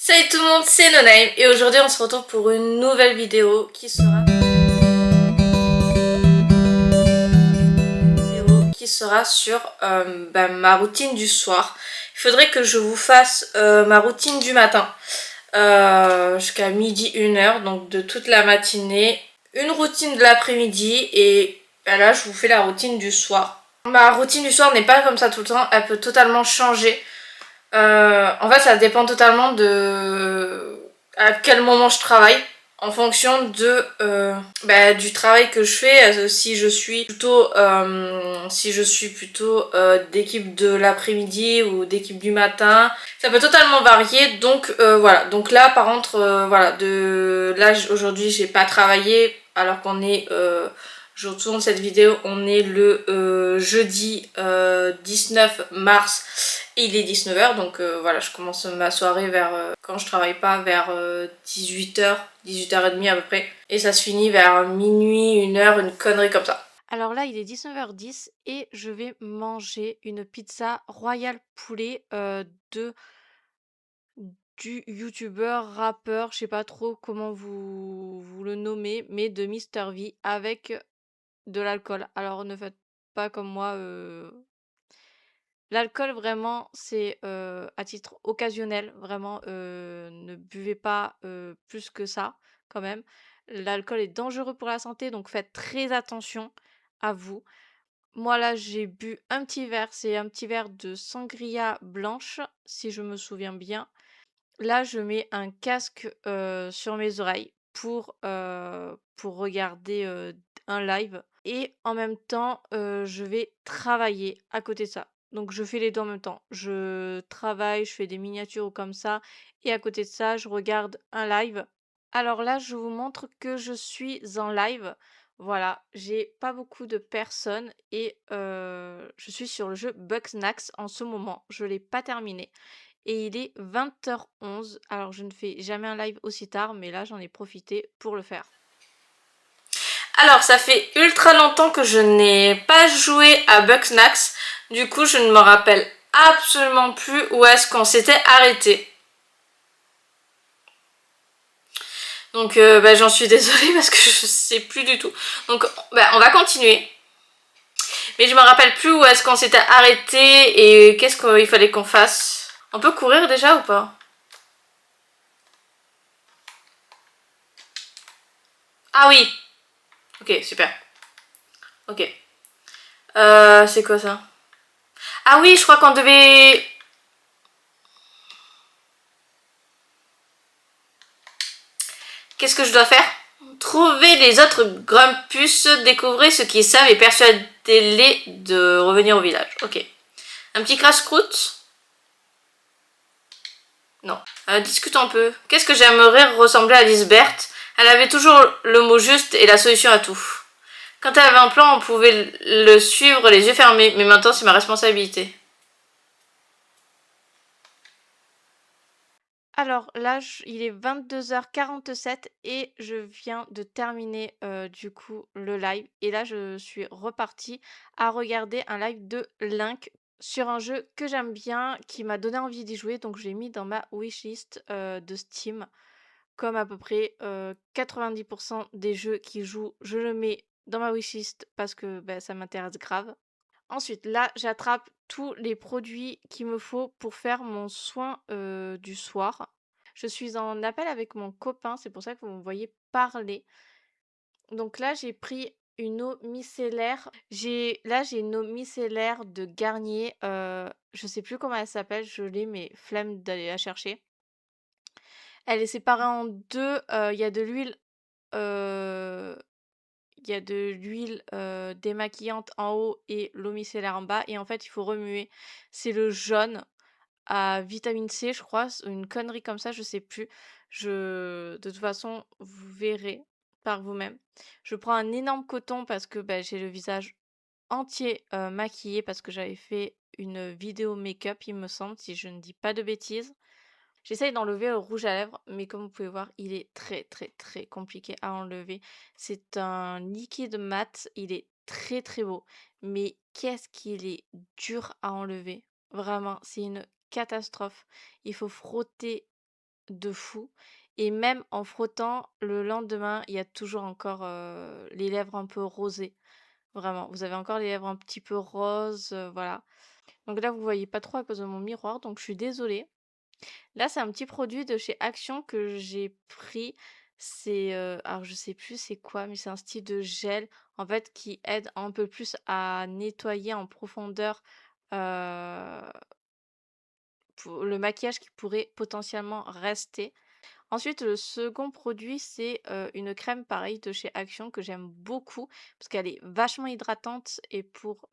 Salut tout le monde, c'est Noname et aujourd'hui on se retrouve pour une nouvelle vidéo qui sera sur ma routine du soir. Il faudrait que je vous fasse ma routine du matin jusqu'à midi 1h, donc de toute la matinée, une routine de l'après-midi et là je vous fais la routine du soir. Ma routine du soir n'est pas comme ça tout le temps, elle peut totalement changer. En fait, ça dépend totalement de à quel moment je travaille, en fonction du travail que je fais. Si je suis plutôt d'équipe de l'après-midi ou d'équipe du matin, ça peut totalement varier. Donc voilà. Donc là, par contre, aujourd'hui, j'ai pas travaillé alors qu'on est je tourne cette vidéo, on est le jeudi 19 mars et il est 19h, donc voilà, je commence ma soirée quand je travaille pas, vers 18h, 18h30 à peu près. Et ça se finit vers minuit, 1h, une connerie comme ça. Alors là, il est 19h10 et je vais manger une pizza royal poulet de du youtubeur, rappeur, je sais pas trop comment vous le nommez, mais de Mister V avec de l'alcool. Alors ne faites pas comme moi. L'alcool vraiment c'est à titre occasionnel, vraiment ne buvez pas plus que ça quand même. L'alcool est dangereux pour la santé, donc faites très attention à vous. Moi là, j'ai bu un petit verre, c'est un petit verre de sangria blanche, si je me souviens bien. Là, je mets un casque sur mes oreilles pour regarder un live. Et en même temps, je vais travailler à côté de ça. Donc je fais les deux en même temps. Je travaille, je fais des miniatures ou comme ça. Et à côté de ça, je regarde un live. Alors là, je vous montre que je suis en live. Voilà, j'ai pas beaucoup de personnes et je suis sur le jeu Bugsnax en ce moment. Je l'ai pas terminé. Et il est 20h11. Alors je ne fais jamais un live aussi tard, mais là j'en ai profité pour le faire. Alors, ça fait ultra longtemps que je n'ai pas joué à Bugsnax. Du coup, je ne me rappelle absolument plus où est-ce qu'on s'était arrêté. Donc j'en suis désolée parce que je sais plus du tout. Donc on va continuer. Mais je me rappelle plus où est-ce qu'on s'était arrêté et qu'est-ce qu'il fallait qu'on fasse. On peut courir déjà ou pas? Ah oui. Ok, super. Ok. C'est quoi ça? Ah oui, je crois qu'on devait... Qu'est-ce que je dois faire? Trouver les autres Grumpus, découvrir ce qu'ils savent et persuader-les de revenir au village. Ok. Un petit crash-croûte? Non. Discutons un peu. Qu'est-ce que j'aimerais ressembler à Lisbeth? Elle avait toujours le mot juste et la solution à tout. Quand elle avait un plan, on pouvait le suivre les yeux fermés, mais maintenant c'est ma responsabilité. Alors là, il est 22h47 et je viens de terminer du coup le live. Et là, je suis repartie à regarder un live de Link sur un jeu que j'aime bien, qui m'a donné envie d'y jouer. Donc je l'ai mis dans ma wishlist de Steam. Comme à peu près 90% des jeux qui jouent, je le mets dans ma wishlist parce que ça m'intéresse grave. Ensuite, là, j'attrape tous les produits qu'il me faut pour faire mon soin du soir. Je suis en appel avec mon copain, c'est pour ça que vous me voyez parler. Donc là, j'ai pris une eau micellaire. J'ai une eau micellaire de Garnier. Je sais plus comment elle s'appelle, je l'ai, mais flemme d'aller la chercher. Elle est séparée en deux. Il y a de l'huile. euh, Il y a de l'huile démaquillante en haut et l'eau micellaire en bas. Et en fait, il faut remuer. C'est le jaune à vitamine C, je crois. Une connerie comme ça, je sais plus. De toute façon, vous verrez par vous-même. Je prends un énorme coton parce que j'ai le visage entier maquillé parce que j'avais fait une vidéo make-up, il me semble, si je ne dis pas de bêtises. J'essaye d'enlever le rouge à lèvres, mais comme vous pouvez voir, il est très très très compliqué à enlever. C'est un liquide mat, il est très très beau, mais qu'est-ce qu'il est dur à enlever. Vraiment, c'est une catastrophe. Il faut frotter de fou. Et même en frottant, le lendemain, il y a toujours encore les lèvres un peu rosées. Vraiment, vous avez encore les lèvres un petit peu roses, voilà. Donc là, vous voyez pas trop à cause de mon miroir, donc je suis désolée. Là, c'est un petit produit de chez Action que j'ai pris. C'est, alors je sais plus c'est quoi, mais c'est un style de gel, en fait, qui aide un peu plus à nettoyer en profondeur, heu, pour le maquillage qui pourrait potentiellement rester. Ensuite, le second produit, c'est, une crème pareil de chez Action que j'aime beaucoup parce qu'elle est vachement hydratante et pour,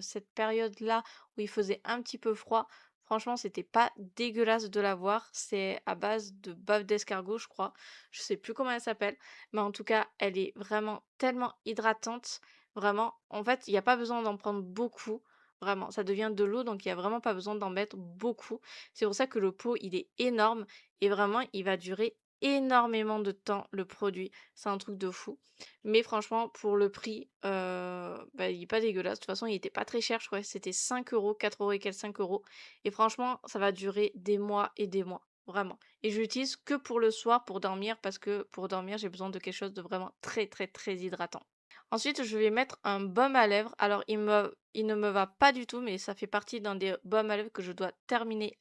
cette période-là où il faisait un petit peu froid, franchement, c'était pas dégueulasse de l'avoir. C'est à base de bave d'escargot, je crois. Je sais plus comment elle s'appelle, mais en tout cas, elle est vraiment tellement hydratante. Vraiment, en fait, il y a pas besoin d'en prendre beaucoup, vraiment. Ça devient de l'eau, donc il y a vraiment pas besoin d'en mettre beaucoup. C'est pour ça que le pot, il est énorme et vraiment, il va durer énormément de temps, le produit. C'est un truc de fou. Mais franchement, pour le prix, bah, il est pas dégueulasse. De toute façon, il était pas très cher. Je crois que c'était 5 €, 4 € et quelques, 5 €. Et franchement, ça va durer des mois et des mois. Vraiment. Et je l'utilise que pour le soir, pour dormir, parce que pour dormir, j'ai besoin de quelque chose de vraiment très, très, très hydratant. Ensuite, je vais mettre un baume à lèvres. Alors, il ne me va pas du tout, mais ça fait partie d'un des baumes à lèvres que je dois terminer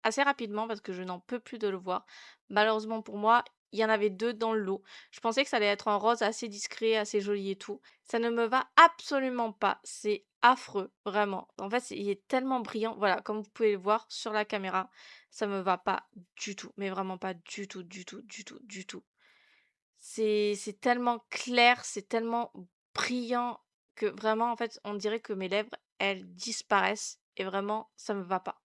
assez rapidement parce que je n'en peux plus de le voir. Malheureusement pour moi, il y en avait 2 dans le lot. Je pensais que ça allait être un rose assez discret, assez joli et tout. Ça ne me va absolument pas. C'est affreux, vraiment. En fait, il est tellement brillant. Voilà, comme vous pouvez le voir sur la caméra, ça me va pas du tout. Mais vraiment pas du tout, du tout, du tout, du tout. C'est tellement clair, c'est tellement brillant que vraiment, en fait, on dirait que mes lèvres, elles disparaissent et vraiment, ça me va pas.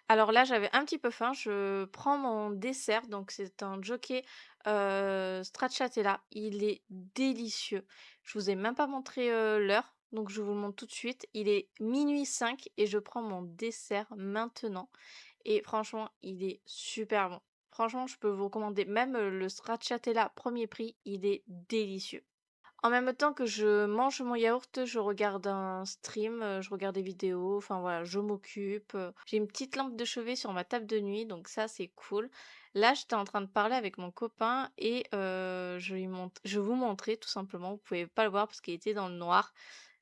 Alors là, j'avais un petit peu faim, je prends mon dessert, donc c'est un Jockey, stracciatella. Il est délicieux. Je vous ai même pas montré, l'heure, donc je vous le montre tout de suite. Il est 00:05 et je prends mon dessert maintenant et franchement, il est super bon. Franchement, je peux vous recommander même, le stracciatella premier prix, il est délicieux. En même temps que je mange mon yaourt, je regarde un stream, je regarde des vidéos, enfin voilà, je m'occupe. J'ai une petite lampe de chevet sur ma table de nuit, donc ça c'est cool. Là, j'étais en train de parler avec mon copain et je vous montrais tout simplement. Vous pouvez pas le voir parce qu'il était dans le noir,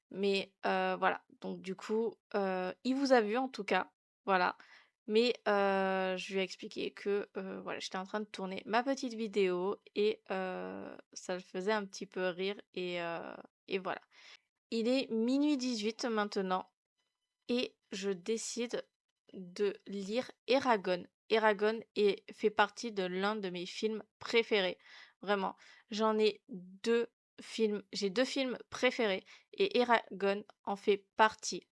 mais voilà. Donc du coup, il vous a vu en tout cas, voilà. Mais je lui ai expliqué que, voilà, j'étais en train de tourner ma petite vidéo et ça le faisait un petit peu rire et voilà. Il est 00:18 maintenant et je décide de lire Eragon. Eragon fait partie de l'un de mes films préférés. Vraiment. J'en ai 2 films. J'ai 2 films préférés et Eragon en fait partie.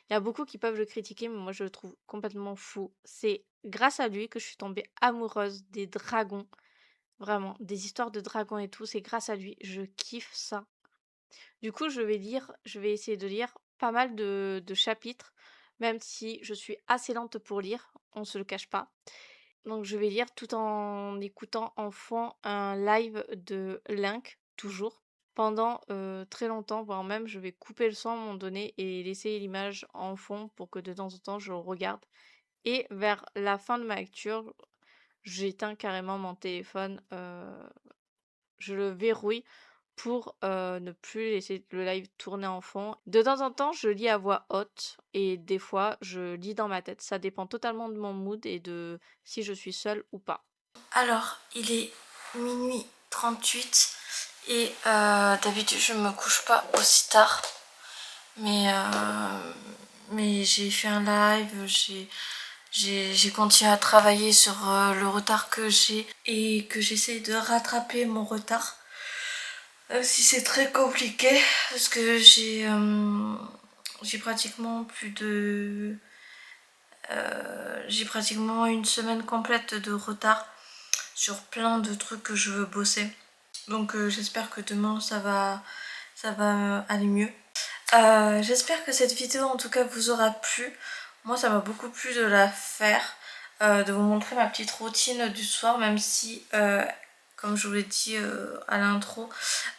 Il y a beaucoup qui peuvent le critiquer, mais moi je le trouve complètement fou. C'est grâce à lui que je suis tombée amoureuse des dragons. Vraiment, des histoires de dragons et tout, c'est grâce à lui. Je kiffe ça. Du coup, je vais essayer de lire pas mal de chapitres, même si je suis assez lente pour lire, on se le cache pas. Donc je vais lire tout en écoutant en fond un live de Link, toujours, pendant très longtemps, voire même je vais couper le son à un moment donné et laisser l'image en fond pour que de temps en temps je le regarde. Et vers la fin de ma lecture, j'éteins carrément mon téléphone, je le verrouille pour, ne plus laisser le live tourner en fond. De temps en temps, je lis à voix haute et des fois, je lis dans ma tête. Ça dépend totalement de mon mood et de si je suis seule ou pas. Alors, il est 00:38 et d'habitude je me couche pas aussi tard. Mais j'ai fait un live, j'ai continué à travailler sur le retard que j'ai et que j'essaye de rattraper mon retard. Si c'est très compliqué parce que j'ai pratiquement plus de... j'ai pratiquement une semaine complète de retard sur plein de trucs que je veux bosser. Donc j'espère que demain ça va aller mieux. J'espère que cette vidéo en tout cas vous aura plu. Moi ça m'a beaucoup plu de la faire, de vous montrer ma petite routine du soir, même si comme je vous l'ai dit à l'intro,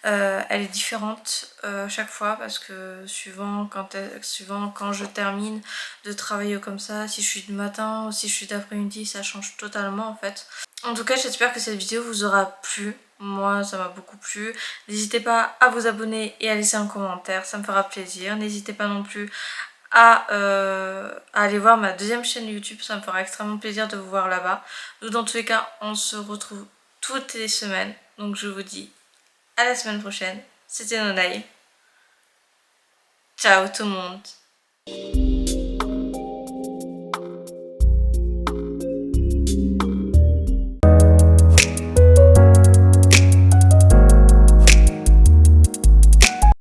elle est différente chaque fois parce que suivant quand je termine de travailler comme ça, si je suis du matin ou si je suis d'après-midi, ça change totalement en fait. En tout cas, j'espère que cette vidéo vous aura plu. Moi, ça m'a beaucoup plu. N'hésitez pas à vous abonner et à laisser un commentaire, ça me fera plaisir. N'hésitez pas non plus à aller voir ma deuxième chaîne YouTube, ça me fera extrêmement plaisir de vous voir là-bas. Nous, dans tous les cas, on se retrouve toutes les semaines. Donc je vous dis à la semaine prochaine. C'était Nonaï. Ciao tout le monde.